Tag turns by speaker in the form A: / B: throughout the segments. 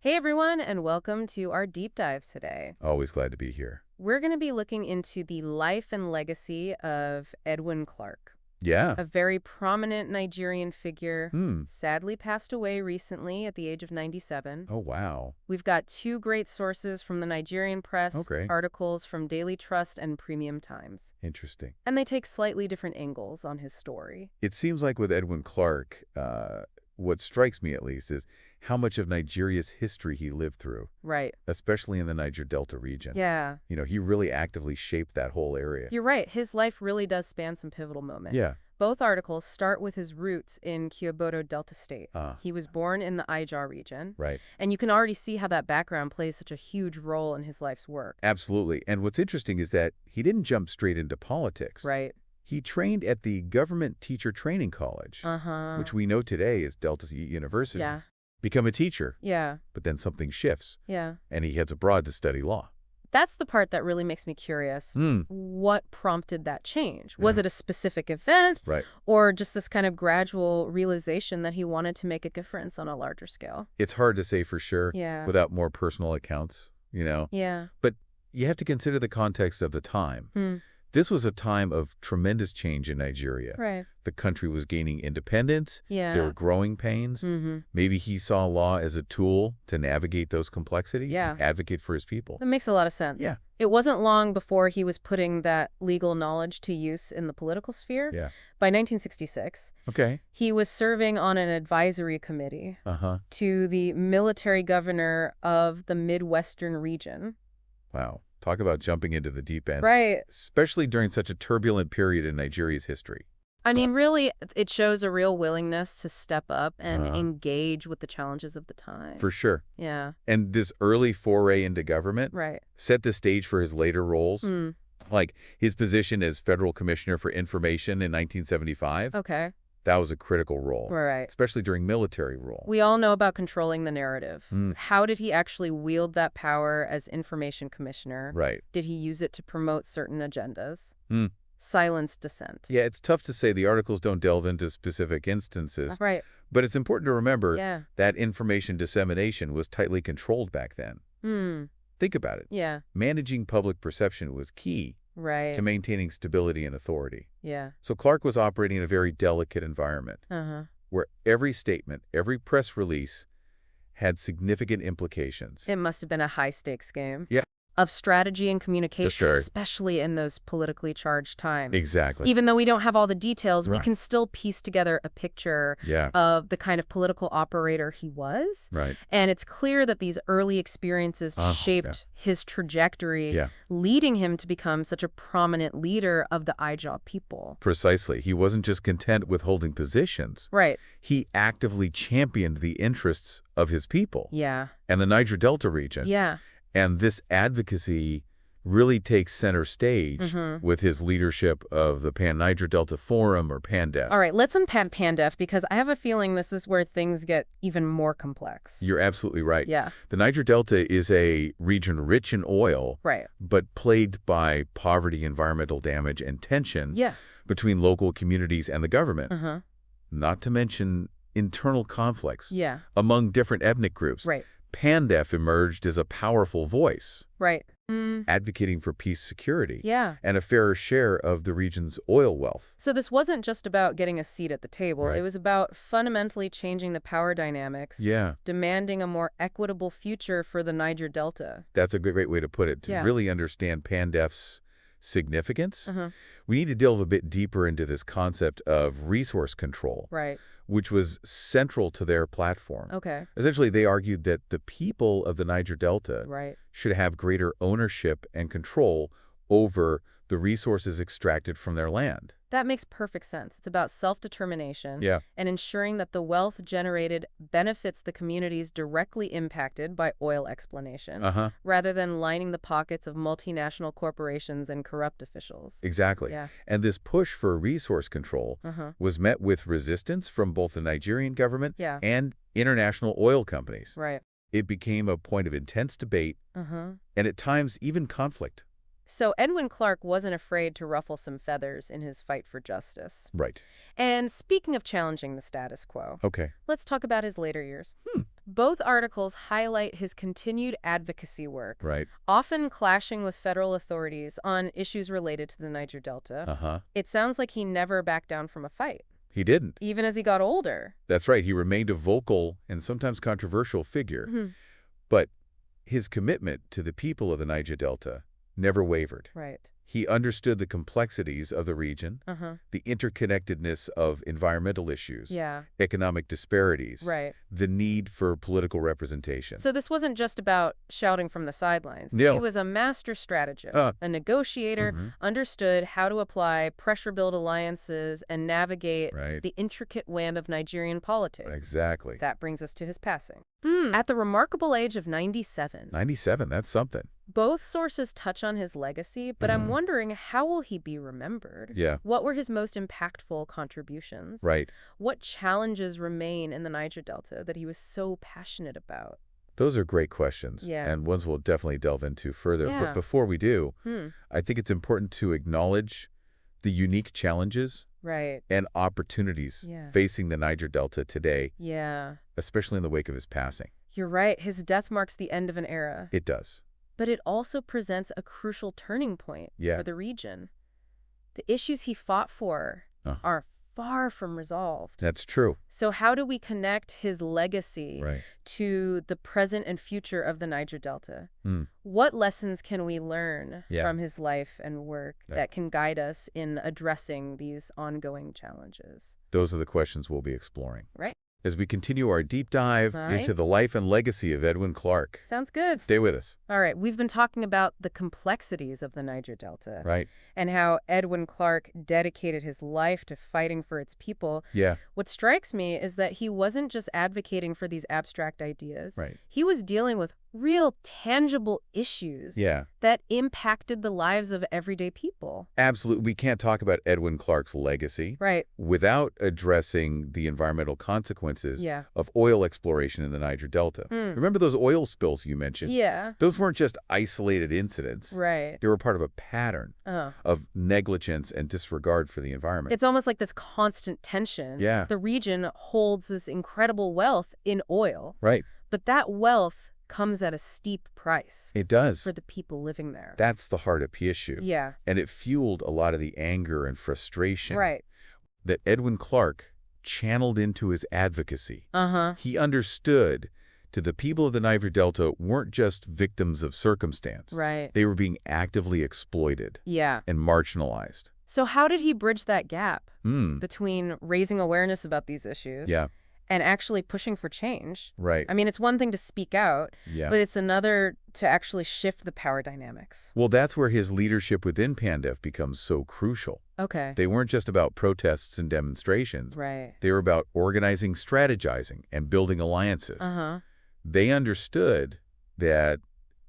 A: Hey everyone, and welcome to our deep dives today.
B: Always glad to be here.
A: We're going to be looking into the life and legacy of Edwin Clark,
B: Yeah.
A: a very prominent Nigerian figure,
B: Hmm.
A: sadly passed away recently at the age of 97.
B: Oh, wow.
A: We've got two great sources from the Nigerian press,
B: Okay.
A: articles from Daily Trust and Premium Times.
B: Interesting.
A: And they take slightly different angles on his story.
B: It seems like with Edwin Clark, what strikes me at least is how much of Nigeria's history he lived through,
A: Right.
B: especially in the Niger Delta region.
A: Yeah.
B: He really actively shaped that whole area.
A: You're right. His life really does span some pivotal moments.
B: Yeah.
A: Both articles start with his roots in Ijaw Delta State.
B: Ah.
A: He was born in the Ijaw region.
B: Right.
A: And you can already see how that background plays such a huge role in his life's work.
B: Absolutely. And what's interesting is that he didn't jump straight into politics.
A: Right.
B: He trained at the Government Teacher Training College, which we know today is Delta University.
A: Yeah.
B: Become a teacher.
A: Yeah.
B: But then something shifts.
A: Yeah.
B: And he heads abroad to study law.
A: That's the part that really makes me curious. What prompted that change? Was
B: Yeah.
A: it a specific event?
B: Right.
A: Or just this kind of gradual realization that he wanted to make a difference on a larger scale?
B: It's hard to say for sure
A: Yeah.
B: without more personal accounts.
A: Yeah.
B: But you have to consider the context of the time. This was a time of tremendous change in Nigeria.
A: Right.
B: The country was gaining independence.
A: Yeah.
B: There were growing pains. Maybe he saw law as a tool to navigate those complexities
A: Yeah.
B: and advocate for his people.
A: That makes a lot of sense.
B: Yeah.
A: It wasn't long before he was putting that legal knowledge to use in the political sphere.
B: Yeah.
A: By 1966,
B: Okay.
A: he was serving on an advisory committee
B: Uh-huh.
A: to the military governor of the Midwestern region.
B: Wow. Talk about jumping into the deep end.
A: Right.
B: Especially during such a turbulent period in Nigeria's history.
A: I mean, really, it shows a real willingness to step up and
B: Uh-huh.
A: engage with the challenges of the time.
B: For sure.
A: Yeah.
B: And this early foray into government
A: Right.
B: set the stage for his later roles. Like his position as Federal Commissioner for Information in 1975.
A: Okay.
B: That was a critical role,
A: Right.
B: especially during military rule.
A: We all know about controlling the narrative. How did he actually wield that power as information commissioner?
B: Right.
A: Did he use it to promote certain agendas?
B: Hmm.
A: Silence dissent.
B: Yeah, it's tough to say. The articles don't delve into specific instances.
A: Right.
B: But it's important to remember
A: Yeah.
B: that information dissemination was tightly controlled back then. Think about it.
A: Yeah.
B: Managing public perception was key
A: Right.
B: to maintaining stability and authority.
A: Yeah.
B: So Clark was operating in a very delicate environment where every statement, every press release had significant implications.
A: It must have been a high-stakes game.
B: Yeah.
A: Of strategy and communication,
B: sure.
A: especially in those politically charged times.
B: Exactly.
A: Even though we don't have all the details, we
B: Right.
A: can still piece together a picture
B: Yeah.
A: of the kind of political operator he was.
B: Right.
A: And it's clear that these early experiences shaped his trajectory,
B: Yeah.
A: leading him to become such a prominent leader of the Ijaw people.
B: Precisely. He wasn't just content with holding positions.
A: Right.
B: He actively championed the interests of his people
A: Yeah.
B: and the Niger Delta region.
A: Yeah.
B: And this advocacy really takes center stage with his leadership of the Pan Niger Delta Forum, or PANDEF.
A: All right, let's unpack PANDEF because I have a feeling this is where things get even more complex.
B: You're absolutely right.
A: Yeah.
B: The Niger Delta is a region rich in oil,
A: Right.
B: but plagued by poverty, environmental damage, and tension
A: Yeah.
B: between local communities and the government. Not to mention internal conflicts
A: Yeah.
B: among different ethnic groups.
A: Right.
B: PANDEF emerged as a powerful voice,
A: Right.
B: advocating for peace, security,
A: Yeah.
B: and a fairer share of the region's oil wealth.
A: So this wasn't just about getting a seat at the table.
B: Right.
A: It was about fundamentally changing the power dynamics,
B: Yeah,
A: demanding a more equitable future for the Niger Delta.
B: that's a great way to put it. To
A: Yeah.
B: really understand PANDEF's significance,
A: Uh-huh.
B: we need to delve a bit deeper into this concept of resource control,
A: Right.
B: which was central to their platform.
A: Okay.
B: Essentially, they argued that the people of the Niger Delta
A: Right.
B: should have greater ownership and control over the resources extracted from their land.
A: That makes perfect sense. It's about self-determination
B: Yeah.
A: and ensuring that the wealth generated benefits the communities directly impacted by oil exploitation, rather than lining the pockets of multinational corporations and corrupt officials.
B: Exactly.
A: Yeah.
B: And this push for resource control was met with resistance from both the Nigerian government
A: Yeah.
B: and international oil companies.
A: Right.
B: It became a point of intense debate and at times even conflict.
A: So Edwin Clark wasn't afraid to ruffle some feathers in his fight for justice.
B: Right.
A: And speaking of challenging the status quo,
B: Okay.
A: let's talk about his later years. Both articles highlight his continued advocacy work,
B: Right.
A: often clashing with federal authorities on issues related to the Niger Delta. It sounds like he never backed down from a fight,
B: He didn't.
A: even as he got older.
B: That's right. He remained a vocal and sometimes controversial figure.
A: Mhm.
B: But his commitment to the people of the Niger Delta never wavered.
A: Right.
B: He understood the complexities of the region, the interconnectedness of environmental issues,
A: Yeah.
B: economic disparities,
A: Right.
B: the need for political representation.
A: So this wasn't just about shouting from the sidelines.
B: No.
A: He was a master strategist, a negotiator,
B: Mhm.
A: understood how to apply pressure-build alliances and navigate
B: Right.
A: the intricate web of Nigerian politics.
B: Exactly.
A: That brings us to his passing. At the remarkable age of 97.
B: 97, that's something.
A: Both sources touch on his legacy, but I'm wondering, how will he be remembered?
B: Yeah.
A: What were his most impactful contributions?
B: Right.
A: What challenges remain in the Niger Delta that he was so passionate about?
B: Those are great questions,
A: Yeah.
B: and ones we'll definitely delve into further.
A: Yeah.
B: But before we do, I think it's important to acknowledge the unique challenges
A: Right.
B: and opportunities
A: Yeah.
B: facing the Niger Delta today,
A: Yeah.
B: especially in the wake of his passing.
A: You're right. His death marks the end of an era.
B: It does.
A: But it also presents a crucial turning point for the region. The issues he fought for are far from resolved.
B: That's true.
A: So how do we connect his legacy
B: Right.
A: to the present and future of the Niger Delta?
B: Mm.
A: What lessons can we learn
B: Yeah.
A: from his life and work
B: Right.
A: that can guide us in addressing these ongoing challenges?
B: Those are the questions we'll be exploring.
A: Right.
B: As we continue our deep dive
A: All right.
B: into the life and legacy of Edwin Clark.
A: Sounds good.
B: Stay with us.
A: All right, we've been talking about the complexities of the Niger Delta.
B: Right.
A: And how Edwin Clark dedicated his life to fighting for its people.
B: Yeah.
A: What strikes me is that he wasn't just advocating for these abstract ideas.
B: Right.
A: He was dealing with real, tangible issues
B: Yeah.
A: that impacted the lives of everyday people.
B: Absolutely. We can't talk about Edwin Clark's legacy
A: Right.
B: without addressing the environmental consequences
A: Yeah.
B: of oil exploration in the Niger Delta. Remember those oil spills you mentioned?
A: Yeah.
B: Those weren't just isolated incidents.
A: Right.
B: They were part of a pattern of negligence and disregard for the environment.
A: It's almost like this constant tension.
B: Yeah.
A: The region holds this incredible wealth in oil.
B: Right.
A: But that wealth comes at a steep price
B: It does.
A: for the people living there.
B: That's the heart of the issue.
A: Yeah.
B: And it fueled a lot of the anger and frustration
A: Right.
B: that Edwin Clark channeled into his advocacy.
A: Uh-huh.
B: He understood that the people of the Niger Delta weren't just victims of circumstance.
A: Right.
B: They were being actively exploited
A: Yeah.
B: and marginalized.
A: So how did he bridge that gap
B: Mm.
A: between raising awareness about these issues
B: Yeah.
A: and actually pushing for change?
B: Right.
A: I mean, it's one thing to speak out,
B: Yeah.
A: but it's another to actually shift the power dynamics.
B: Well, that's where his leadership within PANDEF becomes so crucial.
A: Okay.
B: They weren't just about protests and demonstrations.
A: Right.
B: They were about organizing, strategizing, and building alliances.
A: Uh-huh.
B: They understood that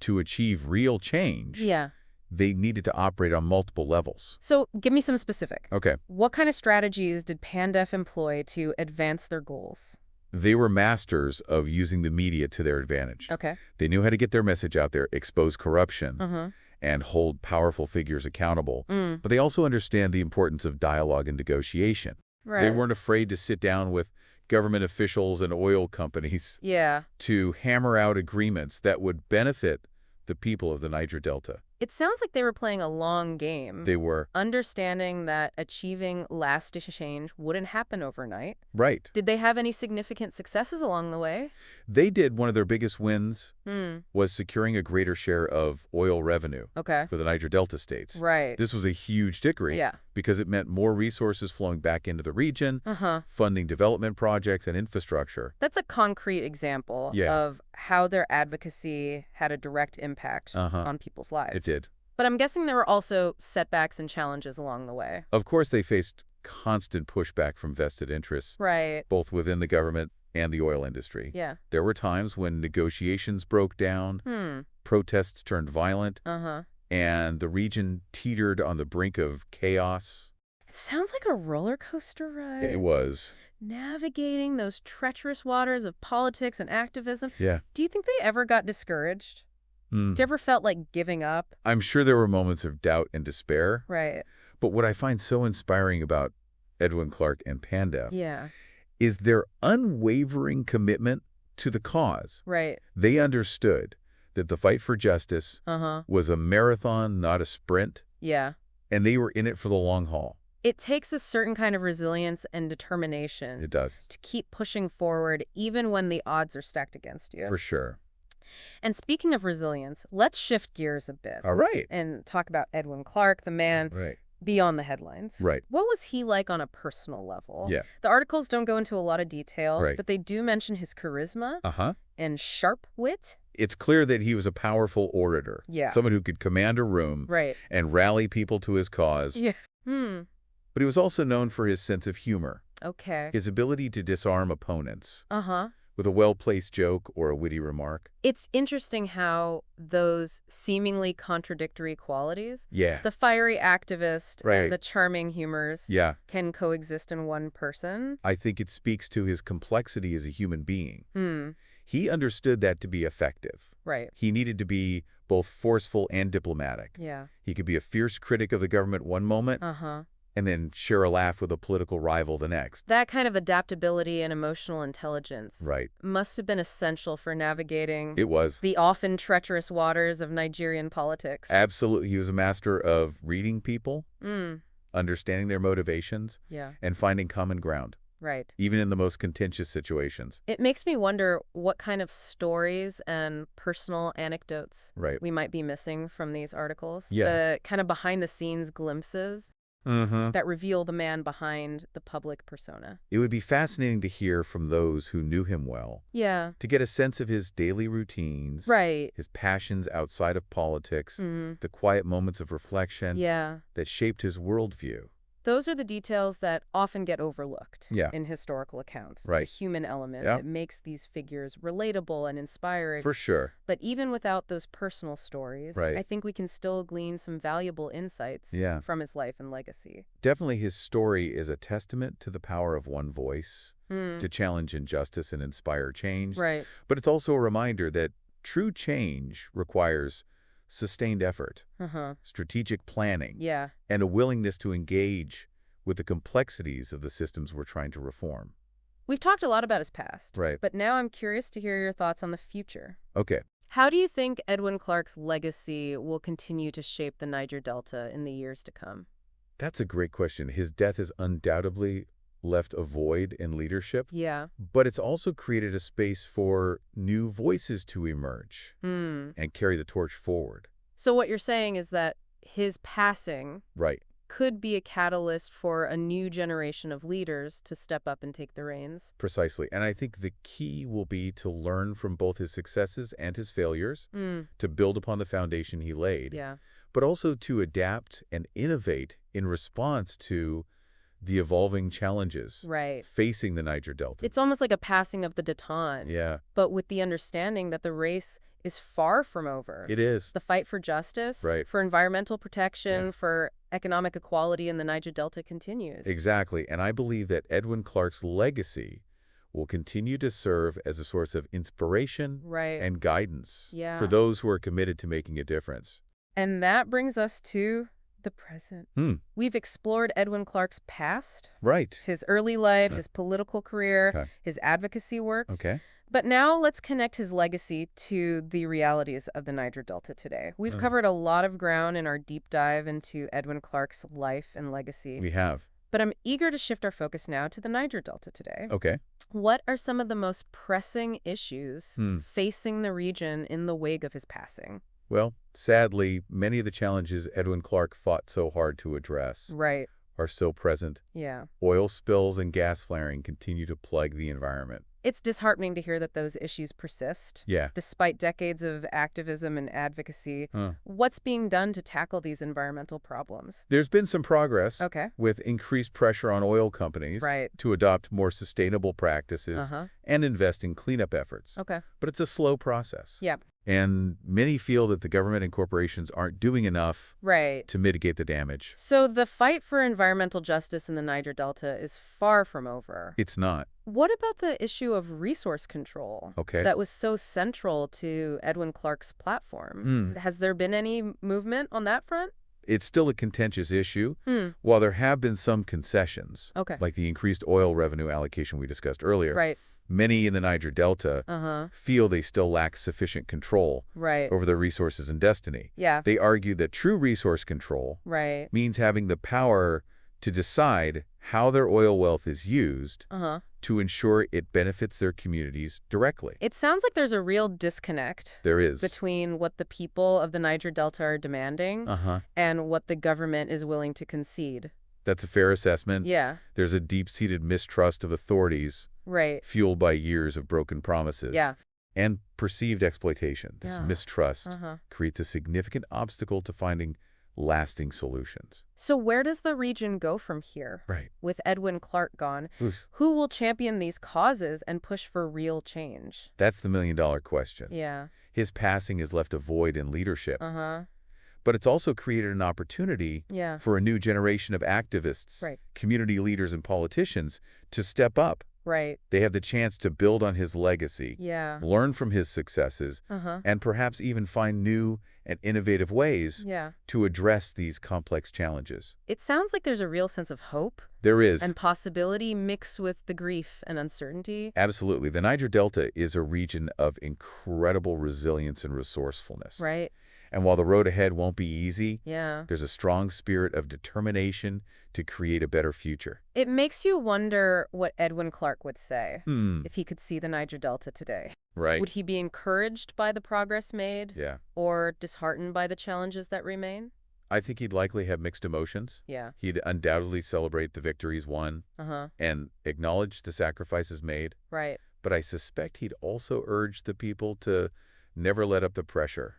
B: to achieve real change,
A: Yeah.
B: they needed to operate on multiple levels.
A: So give me some specific.
B: Okay.
A: What kind of strategies did PANDEF employ to advance their goals?
B: They were masters of using the media to their advantage.
A: Okay.
B: They knew how to get their message out there, expose corruption,
A: Uh-huh.
B: and hold powerful figures accountable.
A: Mm.
B: But they also understand the importance of dialogue and negotiation.
A: Right.
B: They weren't afraid to sit down with government officials and oil companies
A: Yeah.
B: to hammer out agreements that would benefit the people of the Niger Delta.
A: It sounds like they were playing a long game.
B: They were.
A: Understanding that achieving lasting change wouldn't happen overnight.
B: Right.
A: Did they have any significant successes along the way?
B: They did. One of their biggest wins
A: Hmm.
B: was securing a greater share of oil revenue
A: Okay.
B: for the Niger Delta states.
A: Right.
B: This was a huge victory
A: Yeah.
B: because it meant more resources flowing back into the region,
A: Uh-huh.
B: funding development projects and infrastructure.
A: That's a concrete example
B: Yeah.
A: of how their advocacy had a direct impact
B: Uh-huh.
A: on people's lives.
B: It did.
A: But I'm guessing there were also setbacks and challenges along the way.
B: Of course, they faced constant pushback from vested interests,
A: Right.
B: both within the government and the oil industry.
A: Yeah.
B: There were times when negotiations broke down, protests turned violent,
A: Uh-huh.
B: and the region teetered on the brink of chaos.
A: It sounds like a roller coaster ride.
B: It was.
A: Navigating those treacherous waters of politics and activism.
B: Yeah.
A: Do you think they ever got discouraged?
B: Mm.
A: Did you ever felt like giving up?
B: I'm sure there were moments of doubt and despair,
A: Right.
B: but what I find so inspiring about Edwin Clark and PANDEF
A: Yeah.
B: is their unwavering commitment to the cause.
A: Right.
B: They understood that the fight for justice was a marathon, not a sprint.
A: Yeah.
B: And they were in it for the long haul.
A: It takes a certain kind of resilience and determination.
B: It does.
A: To keep pushing forward even when the odds are stacked against you.
B: For sure.
A: And speaking of resilience, let's shift gears a bit.
B: All right.
A: And talk about Edwin Clark, the man beyond the headlines.
B: Right.
A: What was he like on a personal level?
B: Yeah.
A: The articles don't go into a lot of detail,
B: Right.
A: but they do mention his charisma and sharp wit.
B: It's clear that he was a powerful orator.
A: Yeah.
B: Someone who could command a room and rally people to his cause.
A: Yeah.
B: But he was also known for his sense of humor.
A: Okay.
B: His ability to disarm opponents. With a well-placed joke or a witty remark.
A: It's interesting how those seemingly contradictory qualities,
B: Yeah.
A: the fiery activist and the charming humorist, can coexist in one person.
B: I think it speaks to his complexity as a human being. He understood that to be effective.
A: Right.
B: He needed to be both forceful and diplomatic.
A: Yeah.
B: He could be a fierce critic of the government one moment, and then share a laugh with a political rival the next.
A: That kind of adaptability and emotional intelligence must have been essential for navigating the often treacherous waters of Nigerian politics.
B: Absolutely. He was a master of reading people, understanding their motivations, and finding common ground.
A: Right.
B: Even in the most contentious situations.
A: It makes me wonder what kind of stories and personal anecdotes we might be missing from these articles. The kind of behind-the-scenes glimpses that reveal the man behind the public persona.
B: It would be fascinating to hear from those who knew him well.
A: Yeah.
B: To get a sense of his daily routines.
A: Right.
B: His passions outside of politics. The quiet moments of reflection. That shaped his worldview.
A: Those are the details that often get overlooked in historical accounts.
B: Right.
A: The human element that makes these figures relatable and inspiring.
B: For sure.
A: But even without those personal stories, I think we can still glean some valuable insights from his life and legacy.
B: Definitely his story is a testament to the power of one voice to challenge injustice and inspire change.
A: Right.
B: But it's also a reminder that true change requires sustained effort, strategic planning, and a willingness to engage with the complexities of the systems we're trying to reform.
A: We've talked a lot about his past,
B: Right.
A: but now I'm curious to hear your thoughts on the future.
B: Okay.
A: How do you think Edwin Clark's legacy will continue to shape the Niger Delta in the years to come?
B: That's a great question. His death has undoubtedly left a void in leadership.
A: Yeah.
B: But it's also created a space for new voices to emerge and carry the torch forward.
A: So what you're saying is that his passing could be a catalyst for a new generation of leaders to step up and take the reins.
B: Precisely. And I think the key will be to learn from both his successes and his failures, to build upon the foundation he laid, but also to adapt and innovate in response to the evolving challenges facing the Niger Delta.
A: It's almost like a passing of the baton.
B: Yeah.
A: But with the understanding that the race is far from over.
B: It is.
A: The fight for justice, for environmental protection, for economic equality in the Niger Delta continues.
B: Exactly. And I believe that Edwin Clark's legacy will continue to serve as a source of inspiration and guidance for those who are committed to making a difference.
A: And that brings us to the present. We've explored Edwin Clark's past, his early life, his political career, his advocacy work. But now let's connect his legacy to the realities of the Niger Delta today. We've covered a lot of ground in our deep dive into Edwin Clark's life and legacy.
B: We have.
A: But I'm eager to shift our focus now to the Niger Delta today.
B: Okay.
A: What are some of the most pressing issues facing the region in the wake of his passing?
B: Well, sadly, many of the challenges Edwin Clark fought so hard to address are so present.
A: Yeah.
B: Oil spills and gas flaring continue to plague the environment.
A: It's disheartening to hear that those issues persist.
B: Yeah.
A: Despite decades of activism and advocacy, what's being done to tackle these environmental problems?
B: There's been some progress with increased pressure on oil companies to adopt more sustainable practices and invest in cleanup efforts. But it's a slow process.
A: Yeah.
B: And many feel that the government and corporations aren't doing enough to mitigate the damage.
A: So the fight for environmental justice in the Niger Delta is far from over.
B: It's not.
A: What about the issue of resource control that was so central to Edwin Clark's platform? Has there been any movement on that front?
B: It's still a contentious issue. While there have been some concessions, like the increased oil revenue allocation we discussed earlier, Many in the Niger Delta feel they still lack sufficient control over their resources and destiny.
A: Yeah.
B: They argue that true resource control means having the power to decide how their oil wealth is used to ensure it benefits their communities directly.
A: It sounds like there's a real disconnect between what the people of the Niger Delta are demanding and what the government is willing to concede.
B: That's a fair assessment.
A: Yeah.
B: There's a deep-seated mistrust of authorities fueled by years of broken promises and perceived exploitation. This mistrust creates a significant obstacle to finding lasting solutions.
A: So where does the region go from here? With Edwin Clark gone, who will champion these causes and push for real change?
B: That's the million-dollar question.
A: Yeah.
B: His passing has left a void in leadership. But it's also created an opportunity for a new generation of activists, community leaders, and politicians to step up. They have the chance to build on his legacy, learn from his successes, and perhaps even find new and innovative ways to address these complex challenges.
A: It sounds like there's a real sense of hope.
B: There is.
A: And possibility mixed with the grief and uncertainty.
B: Absolutely. The Niger Delta is a region of incredible resilience and resourcefulness. And while the road ahead won't be easy, there's a strong spirit of determination to create a better future.
A: It makes you wonder what Edwin Clark would say if he could see the Niger Delta today. Would he be encouraged by the progress made? Or disheartened by the challenges that remain?
B: I think he'd likely have mixed emotions. He'd undoubtedly celebrate the victories won and acknowledge the sacrifices made. But I suspect he'd also urge the people to never let up the pressure.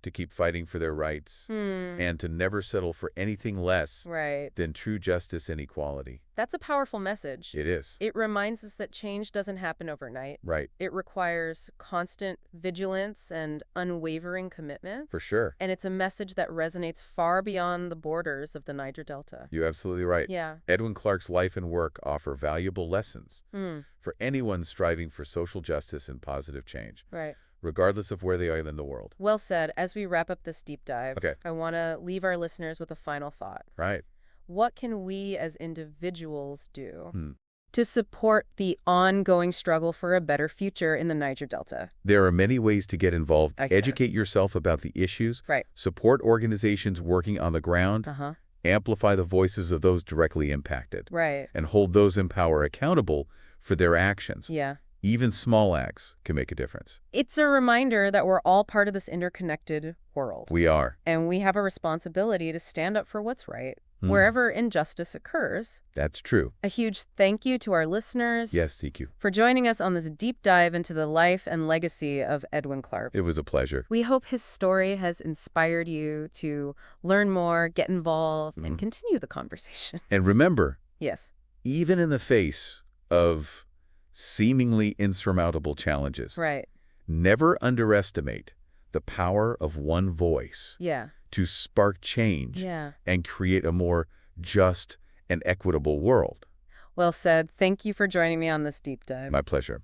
B: To keep fighting for their rights and to never settle for anything less than true justice and equality.
A: That's a powerful message.
B: It is.
A: It reminds us that change doesn't happen overnight. It requires constant vigilance and unwavering commitment.
B: For sure.
A: And it's a message that resonates far beyond the borders of the Niger Delta.
B: You're absolutely right. Edwin Clark's life and work offer valuable lessons for anyone striving for social justice and positive change. Regardless of where they are in the world.
A: Well said. As we wrap up this deep dive, I want to leave our listeners with a final thought. What can we as individuals do to support the ongoing struggle for a better future in the Niger Delta?
B: There are many ways to get involved. Educate yourself about the issues. Support organizations working on the ground. Amplify the voices of those directly impacted. And hold those in power accountable for their actions. Even small acts can make a difference.
A: It's a reminder that we're all part of this interconnected world.
B: We are.
A: And we have a responsibility to stand up for what's right, wherever injustice occurs.
B: That's true.
A: A huge thank you to our listeners.
B: Yes, thank you.
A: For joining us on this deep dive into the life and legacy of Edwin Clark.
B: It was a pleasure.
A: We hope his story has inspired you to learn more, get involved, and continue the conversation.
B: And remember,
A: even
B: in the face of seemingly insurmountable challenges. Never underestimate the power of one voice to spark change and create a more just and equitable world.
A: Well said. Thank you for joining me on this deep dive.
B: My pleasure.